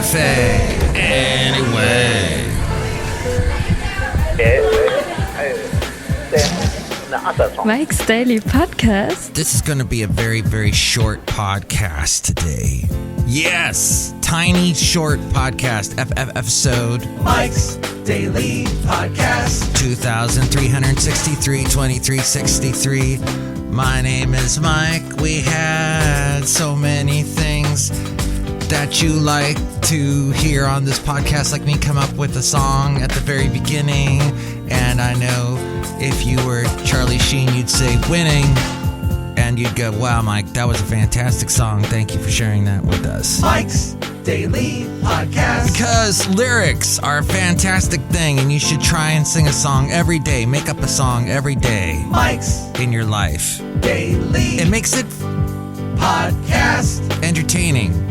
cafe. Anyway. Mike's Daily Podcast. This is going to be a very, very short podcast today. Yes, tiny short podcast episode. Mike's Daily Podcast 2363 My name is Mike. We had so many things that you like to hear on this podcast, like me come up with a song at the very beginning, and I know if you were Charlie Sheen, you'd say winning, and you'd go, wow, Mike, that was a fantastic song. Thank you for sharing that with us. Mike's Daily Podcast. Because lyrics are a fantastic thing, and you should try and sing a song every day. Make up a song every day. Mike's in your life. Daily. It makes it podcast entertaining.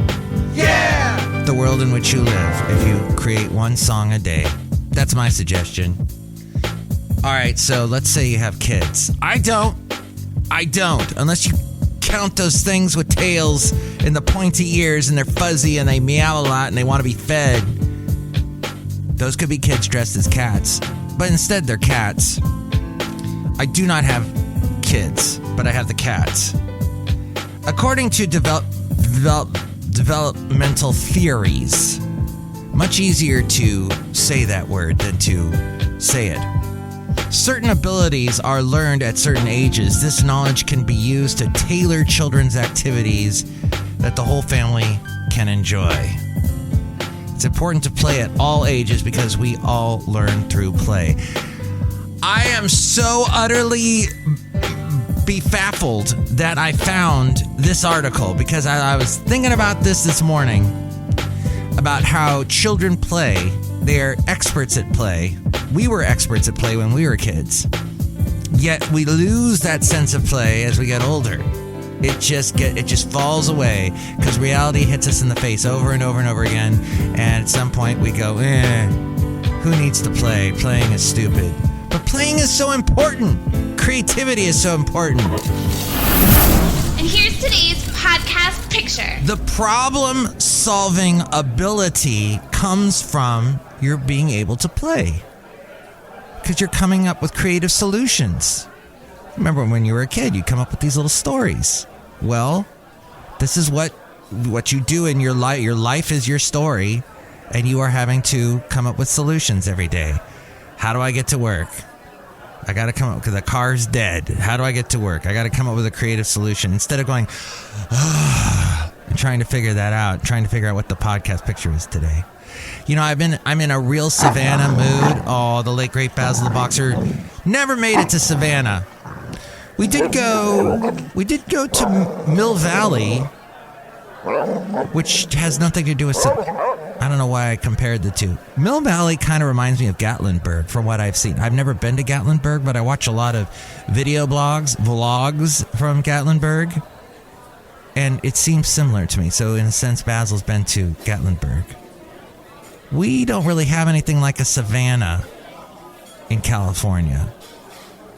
Yeah! The world in which you live, if you create one song a day. That's my suggestion. All right, so let's say you have kids. I don't. Unless you count those things with tails and the pointy ears and they're fuzzy and they meow a lot and they want to be fed. Those could be kids dressed as cats. But instead, they're cats. I do not have kids, but I have the cats. According to developmental theories, much easier to say that word than to say it. Certain abilities are learned at certain ages. This knowledge can be used to tailor children's activities that the whole family can enjoy. It's important to play at all ages because we all learn through play. I am so utterly befuddled that I found this article because I was thinking about this morning about how children play. They're experts at play. We were experts at play when we were kids. Yet we lose that sense of play as we get older. It just falls away because reality hits us in the face over and over and over again. And at some point we go, who needs to play? Playing is stupid. But playing is so important. Creativity is so important. And here's today's podcast picture. The problem-solving ability comes from your being able to play. Because you're coming up with creative solutions. Remember when you were a kid, you'd come up with these little stories. Well, this is what you do in your life. Your life is your story, and you are having to come up with solutions every day. How do I get to work? I got to come up because the car's dead. How do I get to work? I got to come up with a creative solution instead of going, and trying to figure that out, trying to figure out what the podcast picture is today. You know, I'm in a real Savannah mood. Oh, the late great Basil the Boxer never made it to Savannah. We did go to Mill Valley, which has nothing to do with I don't know why I compared the two. Mill Valley kind of reminds me of Gatlinburg from what I've seen. I've never been to Gatlinburg, but I watch a lot of video vlogs from Gatlinburg, and it seems similar to me. So in a sense, Basil's been to Gatlinburg. We don't really have anything like a Savannah in California.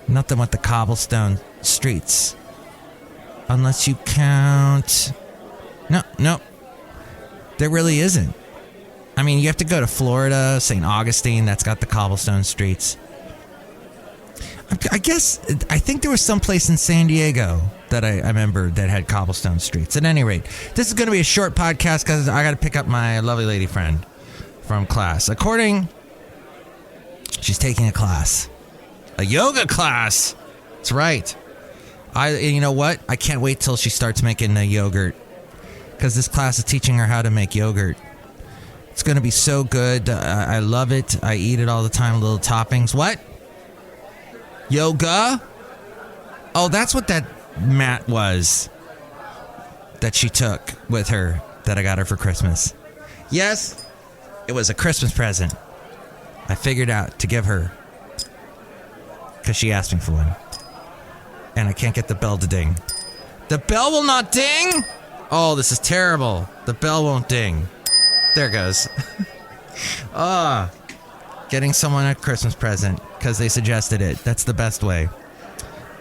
Nothing with the cobblestone streets. Unless you count... No. There really isn't. I mean, you have to go to Florida, St. Augustine, that's got the cobblestone streets. I think there was some place in San Diego that I remember that had cobblestone streets. At any rate, this is going to be a short podcast because I got to pick up my lovely lady friend from class. She's taking a class. A yoga class. That's right. You know what? I can't wait till she starts making the yogurt. Because this class is teaching her how to make yogurt. It's going to be so good. I love it. I eat it all the time. Little toppings. What? Yoga? Oh, that's what that mat was that she took with her that I got her for Christmas. Yes, it was a Christmas present. I figured out to give her because she asked me for one. And I can't get the bell to ding. The bell will not ding? Oh, this is terrible. The bell won't ding. There it goes. Getting someone a Christmas present because they suggested it. That's the best way.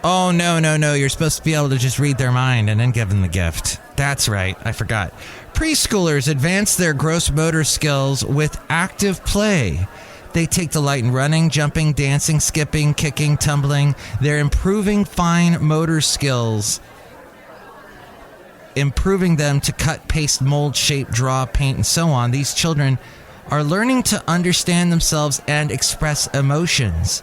Oh, no. You're supposed to be able to just read their mind and then give them the gift. That's right. I forgot. Preschoolers advance their gross motor skills with active play. They take delight in running, jumping, dancing, skipping, kicking, tumbling. They're improving fine motor skills, improving them to cut, paste, mold, shape, draw, paint, and so on. These children are learning to understand themselves and express emotions.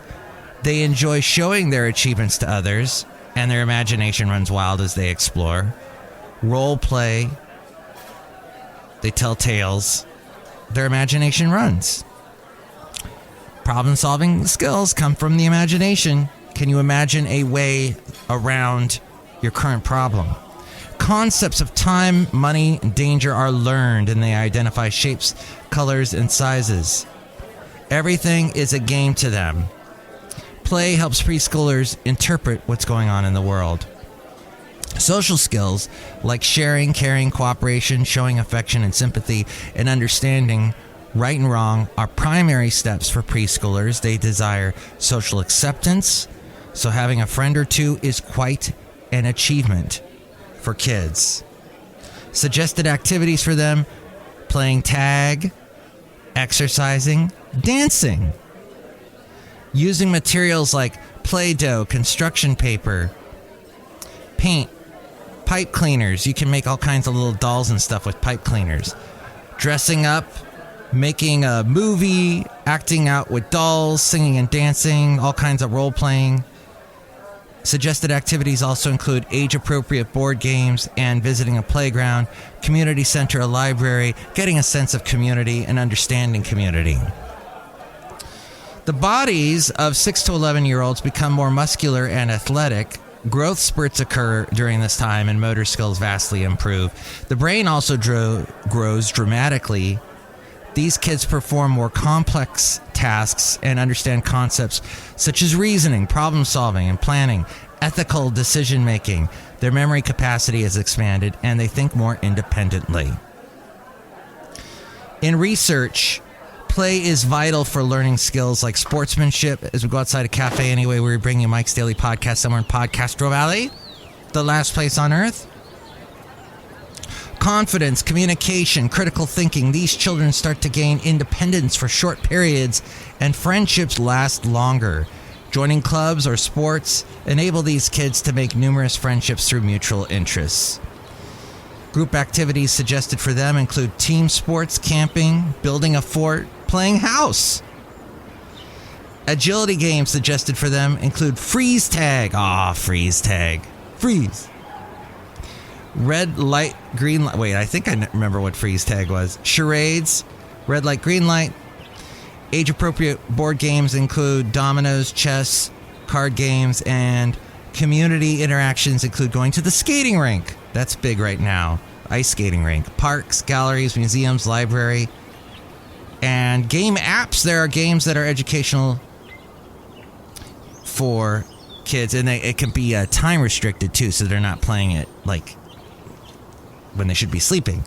They enjoy showing their achievements to others, and their imagination runs wild as they explore. Role play. They tell tales. Their imagination runs. Problem-solving skills come from the imagination. Can you imagine a way around your current problem? Concepts of time, money, and danger are learned, and they identify shapes, colors, and sizes. Everything is a game to them. Play helps preschoolers interpret what's going on in the world. Social skills like sharing, caring, cooperation, showing affection and sympathy, and understanding right and wrong are primary steps for preschoolers. They desire social acceptance, so having a friend or two is quite an achievement for kids. Suggested activities for them: playing tag, exercising, dancing. Using materials like Play-Doh, construction paper, paint, pipe cleaners. You can make all kinds of little dolls and stuff with pipe cleaners. Dressing up, making a movie, acting out with dolls, singing and dancing, all kinds of role-playing. Suggested activities also include age-appropriate board games and visiting a playground, community center, a library, getting a sense of community and understanding community. The bodies of 6 to 11-year-olds become more muscular and athletic. Growth spurts occur during this time and motor skills vastly improve. The brain also grows dramatically. These kids perform more complex tasks and understand concepts such as reasoning, problem solving, and planning, ethical decision making. Their memory capacity is expanded and they think more independently. In research, play is vital for learning skills like sportsmanship. As we go outside a cafe anyway, we bring you Mike's Daily Podcast somewhere in Podcastro Valley, the last place on earth. Confidence, communication, critical thinking. These children start to gain independence for short periods, and friendships last longer. Joining clubs or sports enable these kids to make numerous friendships through mutual interests. Group activities suggested for them include team sports, camping, building a fort, playing house. Agility games suggested for them include freeze tag. Freeze tag. Freeze. Red light, green light. Wait, I think I remember what freeze tag was. Charades, red light, green light. Age-appropriate board games include dominoes, chess, card games, and community interactions include going to the skating rink. That's big right now. Ice skating rink. Parks, galleries, museums, library. And game apps. There are games that are educational for kids, and it can be time restricted too, so they're not playing it like when they should be sleeping.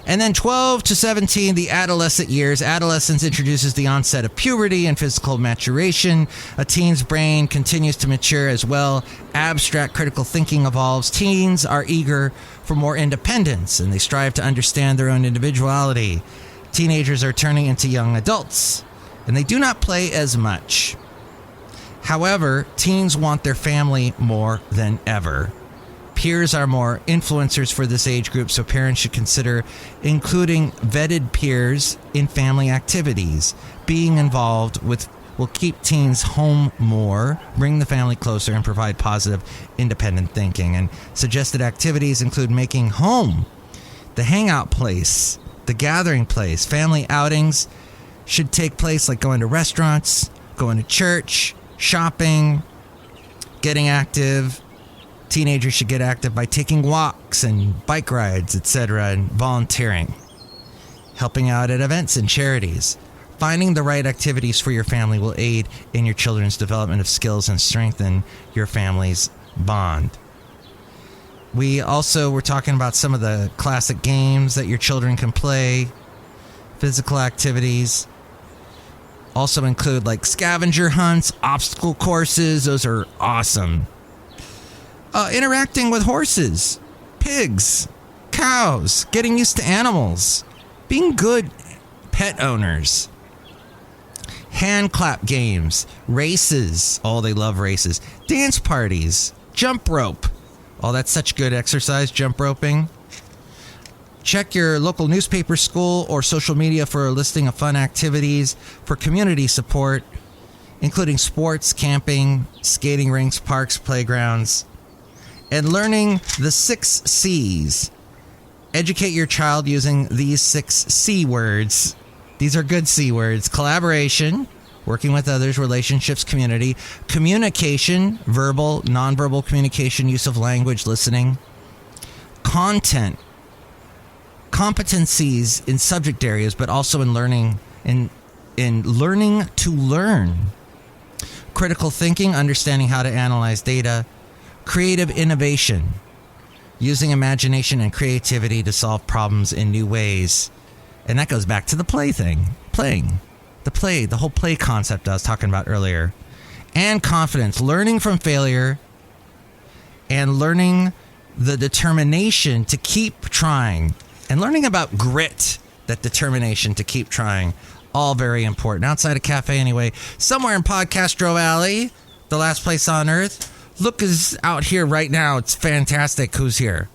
And then 12 to 17, the adolescent years. Adolescence introduces the onset of puberty and physical maturation. A teen's brain continues to mature as well. Abstract critical thinking evolves. Teens are eager for more independence, and they strive to understand their own individuality. Teenagers are turning into young adults, and they do not play as much. However, teens want their family more than ever. Peers are more influencers for this age group, so parents should consider including vetted peers in family activities. Being involved will keep teens home more, bring the family closer, and provide positive, independent thinking. And suggested activities include making home the hangout place, the gathering place. Family outings should take place like going to restaurants, going to church, shopping, getting active. Teenagers should get active by taking walks and bike rides, etc., and volunteering, helping out at events and charities. Finding the right activities for your family will aid in your children's development of skills and strengthen your family's bond. We're talking about some of the classic games that your children can play. Physical activities also include like scavenger hunts, obstacle courses. Those are awesome. Interacting with horses, pigs, cows, getting used to animals, being good pet owners, hand clap games, races. Oh, they love races. Dance parties, jump rope. Oh, that's such good exercise, jump roping. Check your local newspaper, school, or social media for a listing of fun activities for community support, including sports, camping, skating rinks, parks, playgrounds, and learning the 6 C's. Educate your child using these 6 C words. These are good C words. Collaboration, working with others, relationships, community, communication, verbal, nonverbal communication, use of language, listening, content, competencies in subject areas, but also in learning, in learning to learn, critical thinking, understanding how to analyze data, creative innovation, using imagination and creativity to solve problems in new ways. And that goes back to the play thing, playing, the whole play concept I was talking about earlier. And confidence, learning from failure and learning the determination to keep trying, and learning about grit, that determination to keep trying. All very important. Outside a cafe anyway, somewhere in Podcastro Valley, the last place on earth. Look is out here right now. It's fantastic. Who's here?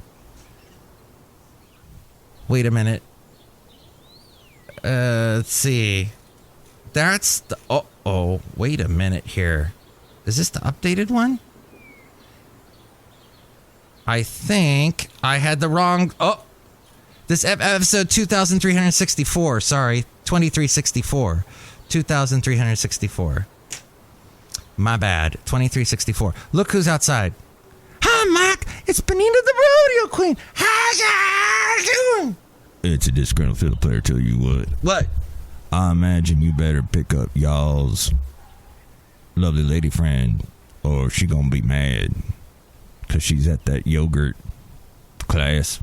Wait a minute. Let's see. That's the... Oh, wait a minute here. Is this the updated one? I think I had the wrong... Oh! This episode 2364. Sorry. 2364. 2364. My bad. 2364. Look who's outside. Hi, Mike. It's Benita the Rodeo Queen. How's you doing? It's a disgruntled fiddle player, tell you what. What? I imagine you better pick up y'all's lovely lady friend, or she gonna be mad, because she's at that yogurt class.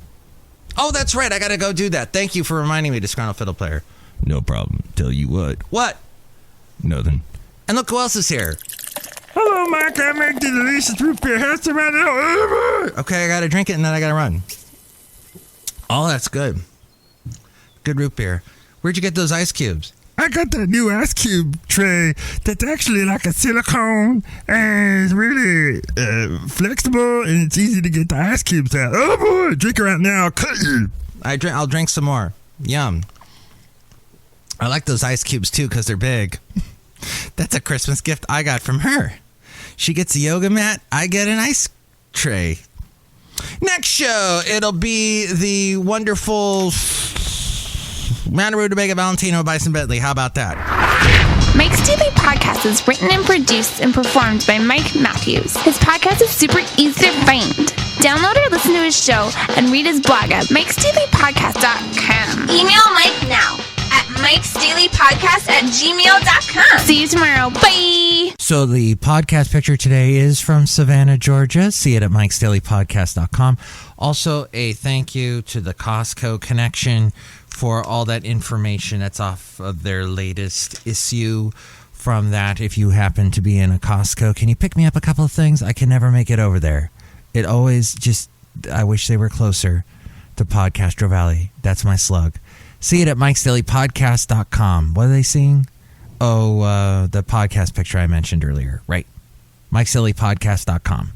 Oh, that's right. I gotta go do that. Thank you for reminding me, disgruntled fiddle player. No problem. Tell you what. What? Nothing. And look who else is here. Hello, Mike. I make the delicious root beer. How's around now? Okay, I gotta drink it and then I gotta run. Oh, that's good. Good root beer. Where'd you get those ice cubes? I got that new ice cube tray that's actually like a silicone and it's really flexible and it's easy to get the ice cubes out. Oh boy, drink it right now. I'll cut you. I'll drink some more. Yum. I like those ice cubes too because they're big. That's a Christmas gift I got from her. She gets a yoga mat. I get an ice tray. Next show, it'll be the wonderful Madame Rootabega, Valentino, Bison Bentley. How about that? Mike's Daily Podcast is written and produced and performed by Mike Matthews. His podcast is super easy to find. Download or listen to his show and read his blog at MikesDailyPodcast.com. Email Mike now at MikesDailyPodcast@gmail.com. See you tomorrow. Bye. So the podcast picture today is from Savannah, Georgia. See it at MikesDailyPodcast.com. Also, a thank you to the Costco Connection for all that information that's off of their latest issue. From that, if you happen to be in a Costco, can you pick me up a couple of things? I can never make it over there. It always just, I wish they were closer to Podcastro Valley. That's my slug. See it at MikesDailyPodcast.com. What are they seeing? Oh, the podcast picture I mentioned earlier. Right. MikesDailyPodcast.com.